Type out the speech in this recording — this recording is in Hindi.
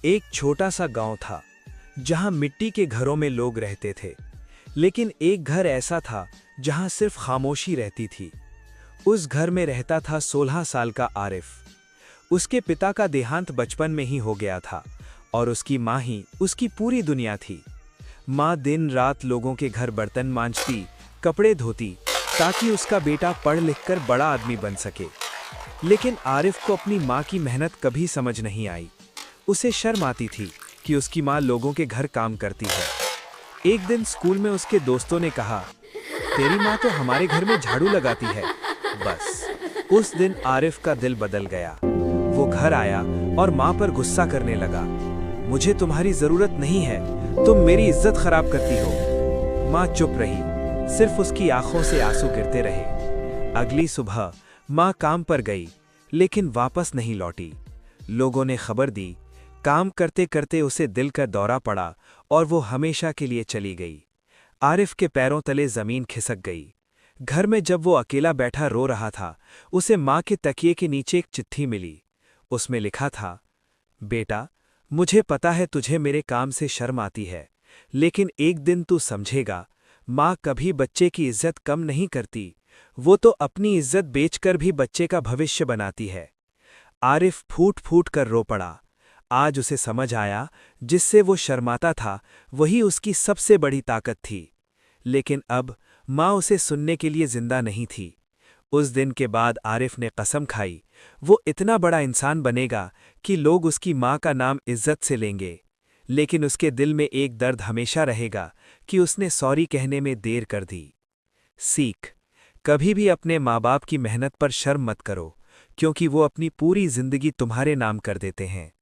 एक छोटा सा गांव था जहां मिट्टी के घरों में लोग रहते थे। लेकिन एक घर ऐसा था जहां सिर्फ खामोशी रहती थी। उस घर में रहता था 16 साल का आरिफ। उसके पिता का देहांत बचपन में ही हो गया था और उसकी माँ ही उसकी पूरी दुनिया थी। माँ दिन रात लोगों के घर बर्तन मांजती, कपड़े धोती, ताकि उसका बेटा पढ़ लिखकर बड़ा आदमी बन सके। लेकिन आरिफ को अपनी माँ की मेहनत कभी समझ नहीं आई। उसे शर्म आती थी कि उसकी माँ लोगों के घर काम करती है। एक दिन स्कूल में उसके दोस्तों ने कहा, तेरी माँ तो हमारे घर में झाड़ू लगाती है। बस उस दिन आरिफ का दिल बदल गया। वो घर आया और माँ पर गुस्सा करने लगा। मुझे तुम्हारी जरूरत नहीं है, तुम मेरी इज्जत खराब करती हो। माँ चुप रही, सिर्फ उसकी आंखों से आंसू गिरते रहे। अगली सुबह माँ काम पर गई, लेकिन वापस नहीं लौटी। लोगों ने खबर दी। काम करते करते उसे दिल का दौरा पड़ा और वो हमेशा के लिए चली गई। आरिफ के पैरों तले जमीन खिसक गई। घर में जब वो अकेला बैठा रो रहा था, उसे माँ के तकिए के नीचे एक चिट्ठी मिली। उसमें लिखा था, बेटा, मुझे पता है तुझे मेरे काम से शर्म आती है, लेकिन एक दिन तू समझेगा, माँ कभी बच्चे की इज्जत कम नहीं करती। वो तो अपनी इज्जत बेचकर भी बच्चे का भविष्य बनाती है। आरिफ फूट फूट कर रो पड़ा। आज उसे समझ आया, जिससे वो शर्माता था वही उसकी सबसे बड़ी ताकत थी। लेकिन अब माँ उसे सुनने के लिए जिंदा नहीं थी। उस दिन के बाद आरिफ ने कसम खाई, वो इतना बड़ा इंसान बनेगा कि लोग उसकी माँ का नाम इज्जत से लेंगे। लेकिन उसके दिल में एक दर्द हमेशा रहेगा कि उसने सॉरी कहने में देर कर दी। सीख: कभी भी अपने माँ बाप की मेहनत पर शर्म मत करो, क्योंकि वो अपनी पूरी जिंदगी तुम्हारे नाम कर देते हैं।